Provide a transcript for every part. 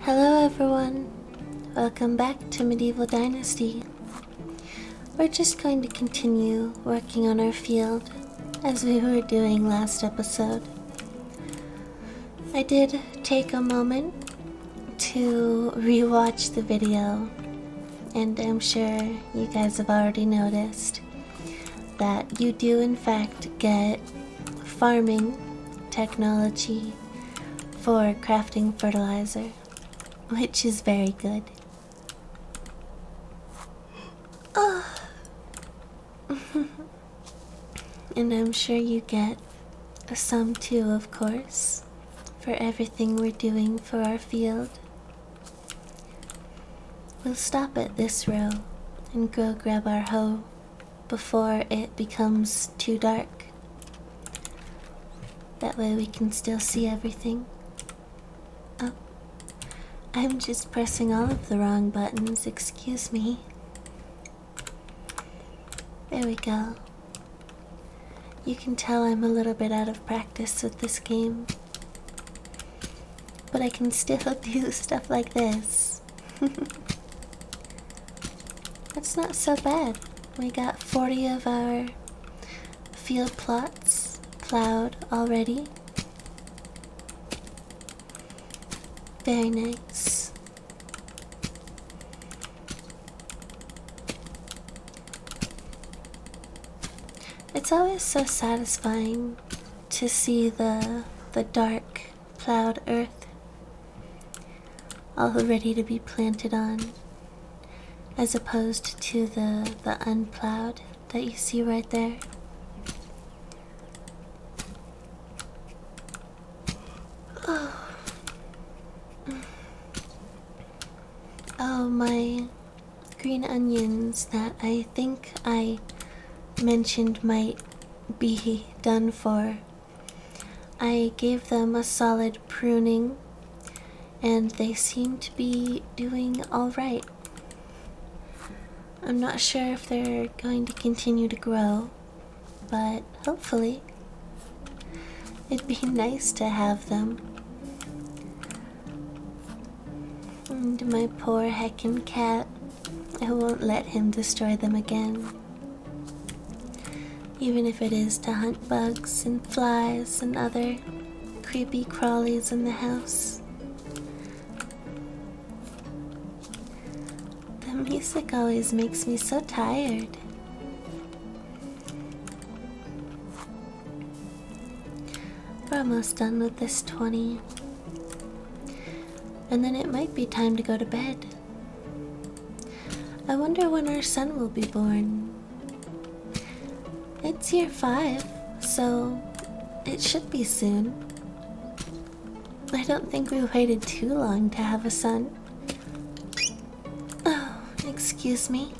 Hello everyone, welcome back to Medieval Dynasty. We're just going to continue working on our field as we were doing last episode. I did take a moment to rewatch the video, and I'm sure you guys have already noticed that you do in fact get farming technology for crafting fertilizer, which is very good. Oh. And I'm sure you get some too, of course, for everything we're doing for our field. We'll stop at this row and go grab our hoe before it becomes too dark. That way we can still see everything. Oh, I'm just pressing all of the wrong buttons, excuse me. There we go. You can tell I'm a little bit out of practice with this game, but I can still do stuff like this. That's not so bad. We got 40 of our field plots plowed already. Very nice. It's always so satisfying to see the dark, plowed earth all ready to be planted on, as opposed to the unplowed that you see right there. Oh, my green onions that I think I mentioned might be done for. I gave them a solid pruning and they seem to be doing alright. I'm not sure if they're going to continue to grow, but hopefully. It'd be nice to have them. And my poor heckin' cat, I won't let him destroy them again. Even if it is to hunt bugs and flies and other creepy crawlies in the house. The music always makes me so tired. We're almost done with this 20. And then it might be time to go to bed. I wonder when our son will be born. It's year 5, so it should be soon. I don't think we waited too long to have a son. Oh, excuse me.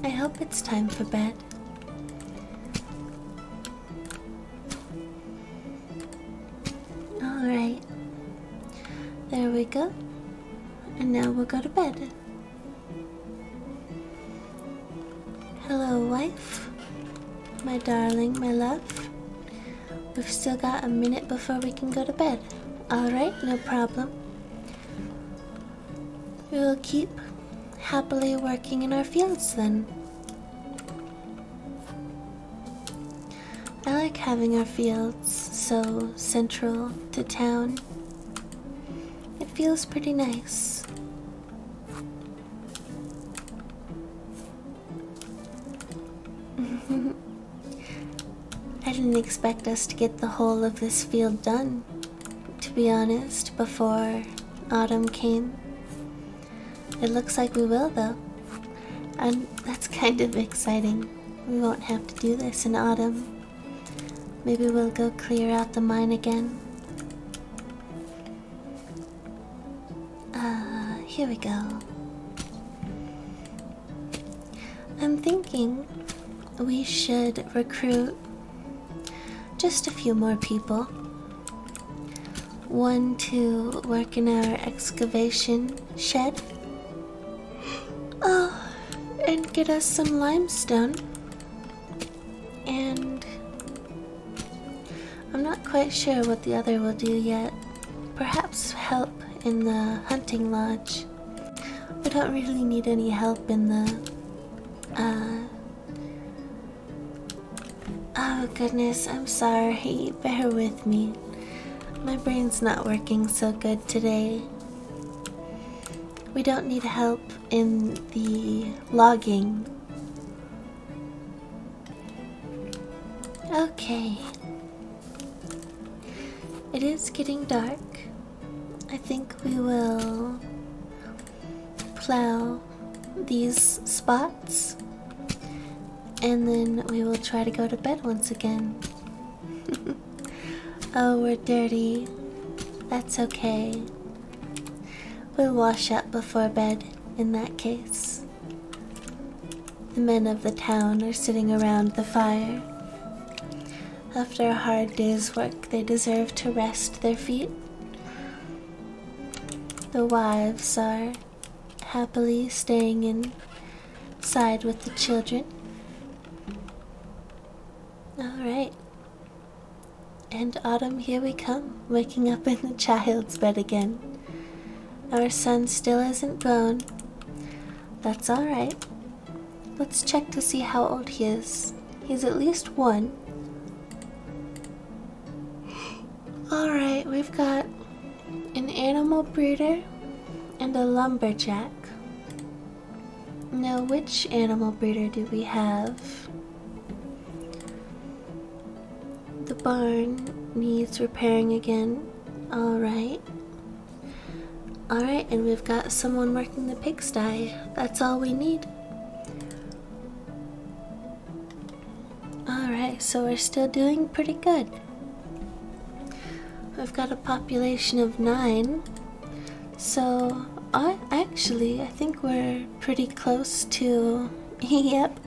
I hope it's time for bed. Alright. There we go. And now we'll go to bed. Hello, wife. My darling, my love. We've still got a minute before we can go to bed. Alright, no problem. We will keep happily working in our fields then. I like having our fields so central to town. It feels pretty nice. I didn't expect us to get the whole of this field done, to be honest, before autumn came. It looks like we will though, and that's kind of exciting. We won't have to do this in autumn. Maybe we'll go clear out the mine again. Here we go. I'm thinking we should recruit just a few more people. One to work in our excavation shed. Oh, and get us some limestone. And I'm not quite sure what the other will do yet. Perhaps help in the hunting lodge. We don't really need any help in the, oh goodness, I'm sorry, bear with me. My brain's not working so good today. We don't need help in the logging. Okay. It is getting dark. I think we will plow these spots and then we will try to go to bed once again. Oh, we're dirty. That's okay. We'll wash up before bed in that case. The men of the town are sitting around the fire. After a hard day's work, they deserve to rest their feet. The wives are happily staying inside with the children. Alright. And autumn, here we come, waking up in the child's bed again. Our son still isn't grown. That's alright. Let's check to see how old he is. He's at least 1. Alright, we've got an animal breeder and a lumberjack. Now, which animal breeder do we have? The barn needs repairing again. Alright. Alright, and we've got someone working the pigsty. That's all we need. Alright, so we're still doing pretty good. We've got a population of 9. So, actually, I think we're pretty close to... Yep.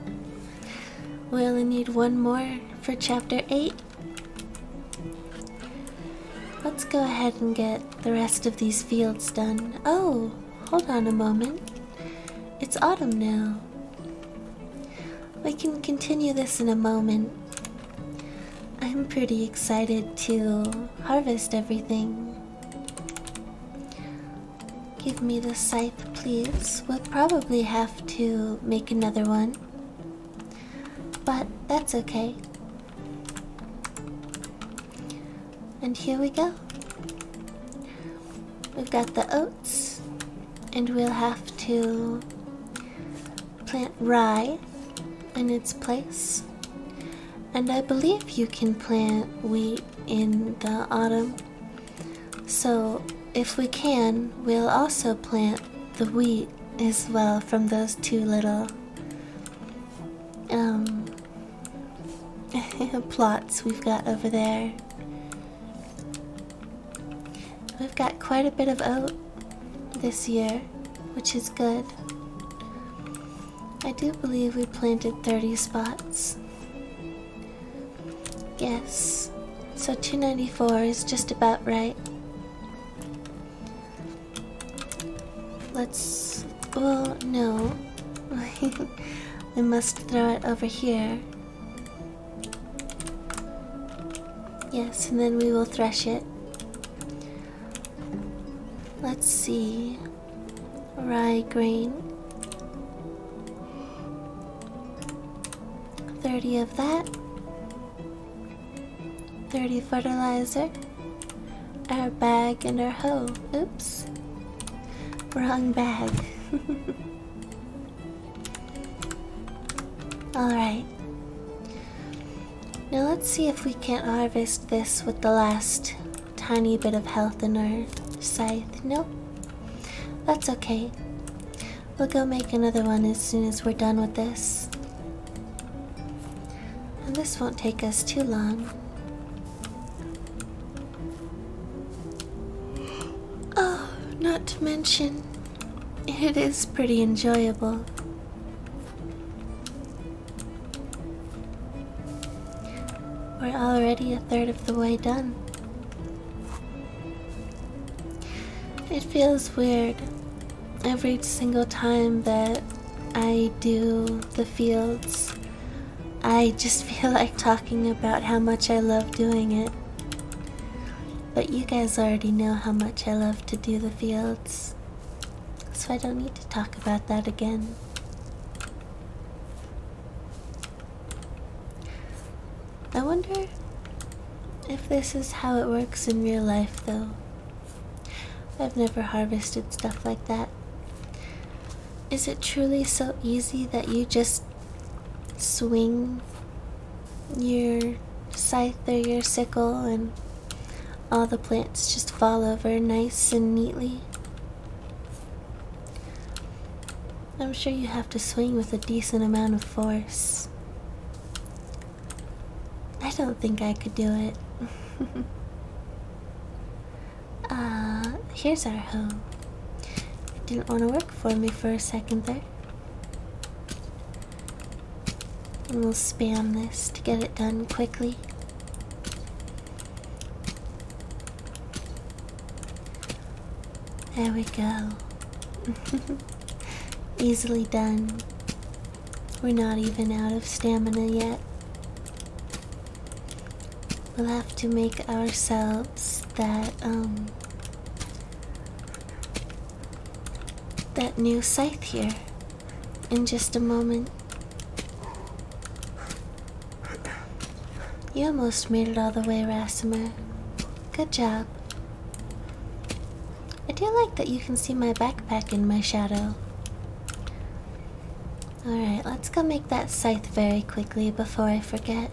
We only need 1 more for chapter 8. Let's go ahead and get the rest of these fields done. Oh, hold on a moment. It's autumn now. We can continue this in a moment. I'm pretty excited to harvest everything. Give me the scythe, please. We'll probably have to make another one, but that's okay. And here we go. We've got the oats, and we'll have to plant rye in its place. And I believe you can plant wheat in the autumn. So if we can, we'll also plant the wheat as well from those 2 little plots we've got over there. We've got quite a bit of oat this year, which is good. I do believe we planted 30 spots. Yes, so 294 is just about right. Let's... well, no. We must throw it over here. Yes, and then we will thresh it. Let's see. Rye grain. 30 of that. 30 fertilizer. Our bag and our hoe. Oops. Wrong bag. Alright. Now let's see if we can't harvest this with the last tiny bit of health in our scythe. Nope. That's okay. We'll go make another one as soon as we're done with this. And this won't take us too long. Oh, not to mention, it is pretty enjoyable. We're already 1/3 of the way done. It feels weird every single time that I do the fields. I just feel like talking about how much I love doing it. But you guys already know how much I love to do the fields, so I don't need to talk about that again. I wonder if this is how it works in real life, though. I've never harvested stuff like that. Is it truly so easy that you just swing your scythe or your sickle and all the plants just fall over nice and neatly? I'm sure you have to swing with a decent amount of force. I don't think I could do it. Here's our hoe. It didn't want to work for me for a second there. And we'll spam this to get it done quickly. There we go. Easily done. We're not even out of stamina yet. We'll have to make ourselves that new scythe here in just a moment. You almost made it all the way, Rasimer. Good job. I do like that you can see my backpack in my shadow. Alright, let's go make that scythe very quickly before I forget.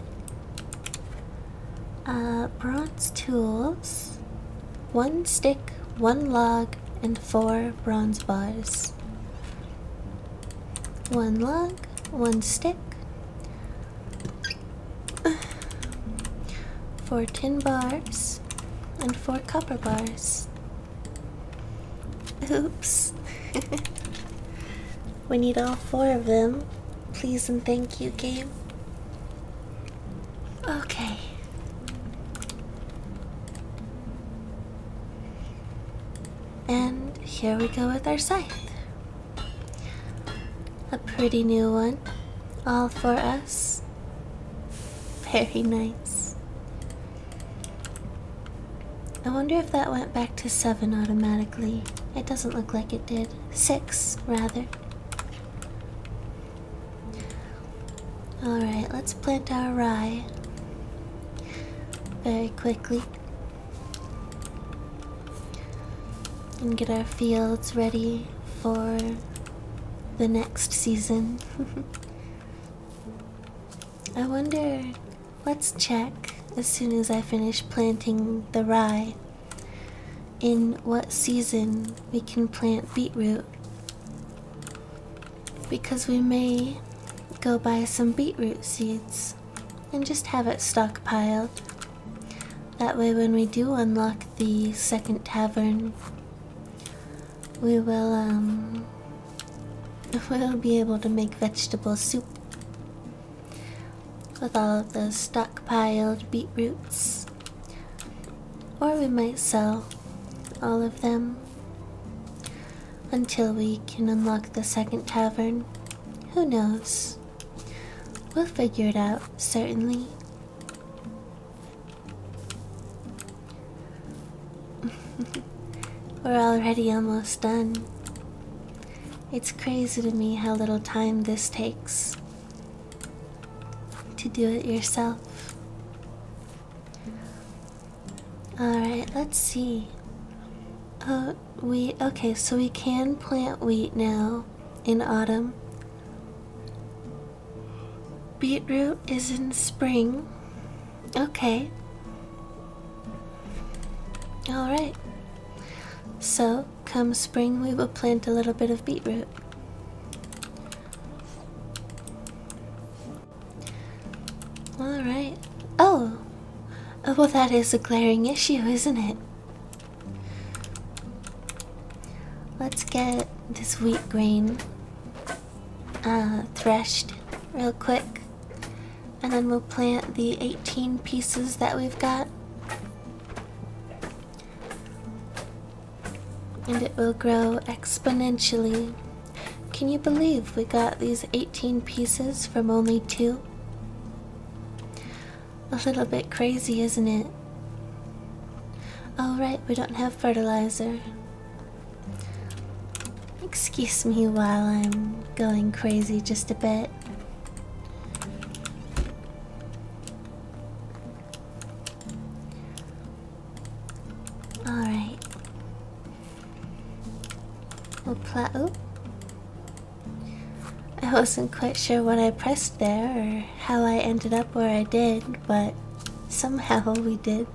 Bronze tools. 1 stick, 1 log, and 4 bronze bars. 1 log, 1 stick, 4 tin bars, and 4 copper bars. Oops. We need all 4 of them. Please and thank you, game. Okay. And here we go with our scythe. A pretty new one, all for us. Very nice. I wonder if that went back to 7 automatically. It doesn't look like it did. 6, rather. Alright, let's plant our rye very quickly. And get our fields ready for the next season. I wonder, let's check as soon as I finish planting the rye in what season we can plant beetroot, because we may go buy some beetroot seeds and just have it stockpiled. That way when we do unlock the second tavern, we will we'll be able to make vegetable soup with all of those stockpiled beetroots. Or we might sell all of them until we can unlock the second tavern. Who knows? We'll figure it out, certainly. We're already almost done. It's crazy to me how little time this takes to do it yourself. Alright, let's see. Okay, so we can plant wheat now in autumn. Beetroot is in spring. Okay. Alright. So, come spring, we will plant a little bit of beetroot. Alright. Oh! Well, that is a glaring issue, isn't it? Let's get this wheat grain threshed real quick. And then we'll plant the 18 pieces that we've got. And it will grow exponentially. Can you believe we got these 18 pieces from only 2? A little bit crazy, isn't it? Oh right, we don't have fertilizer. Excuse me while I'm going crazy just a bit. Alright. We'll oop. I wasn't quite sure what I pressed there or how I ended up where I did, but somehow we did.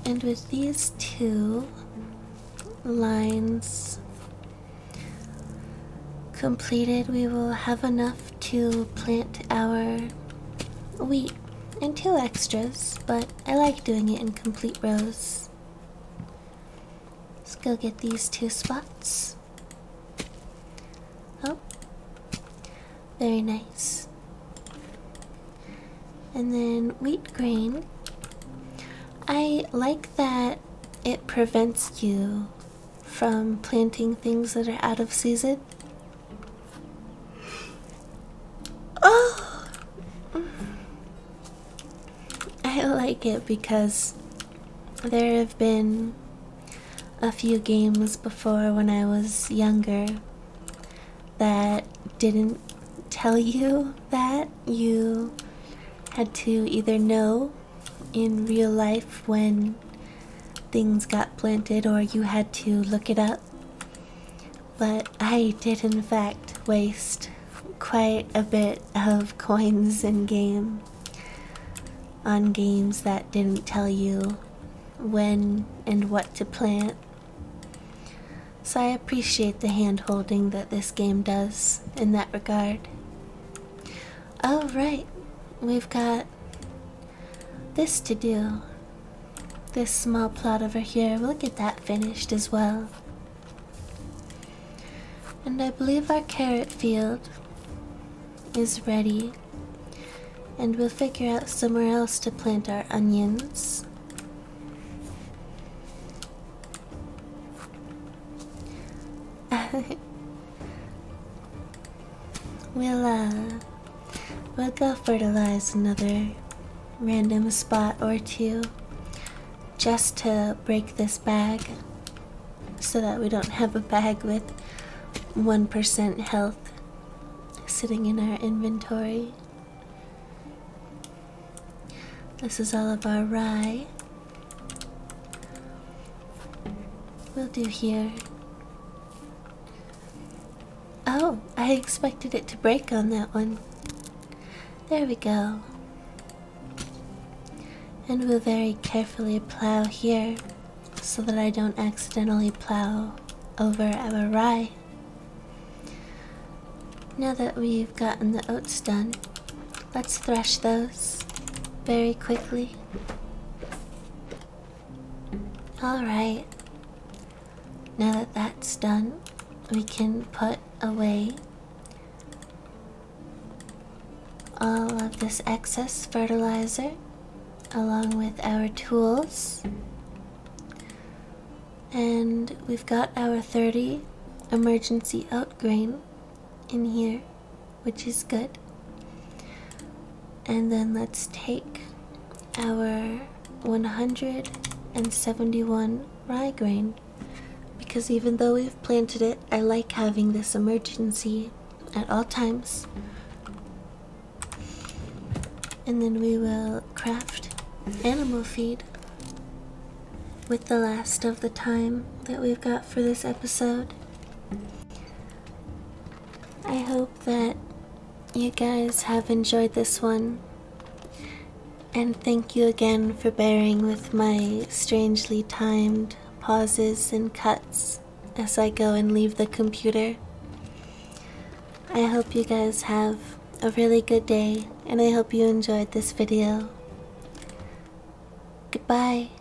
And with these two lines completed, we will have enough to plant our wheat and 2 extras, but I like doing it in complete rows. Let's go get these 2 spots. Oh, very nice. And then wheat grain. I like that it prevents you from planting things that are out of season. Oh! I like it because there have been a few games before when I was younger that didn't tell you that. You had to either know in real life when things got planted or you had to look it up. But I did in fact waste quite a bit of coins in game on games that didn't tell you when and what to plant. So I appreciate the hand holding that this game does in that regard. Oh right, we've got this to do. This small plot over here, we'll get that finished as well. And I believe our carrot field is ready. And we'll figure out somewhere else to plant our onions. We'll go fertilize another random spot or 2 just to break this bag so that we don't have a bag with 1% health sitting in our inventory. This is all of our rye. We'll do here. Oh, I expected it to break on that one. There we go. And we'll very carefully plow here so that I don't accidentally plow over our rye. Now that we've gotten the oats done, let's thresh those very quickly. Alright, now that that's done, we can put away all of this excess fertilizer along with our tools. And we've got our 30 emergency oat grain in here, which is good. And then let's take our 171 rye grain, because even though we've planted it, I like having this emergency at all times. And then we will craft animal feed with the last of the time that we've got for this episode. I hope that you guys have enjoyed this one, and thank you again for bearing with my strangely timed pauses and cuts as I go and leave the computer. I hope you guys have a really good day, and I hope you enjoyed this video. Goodbye.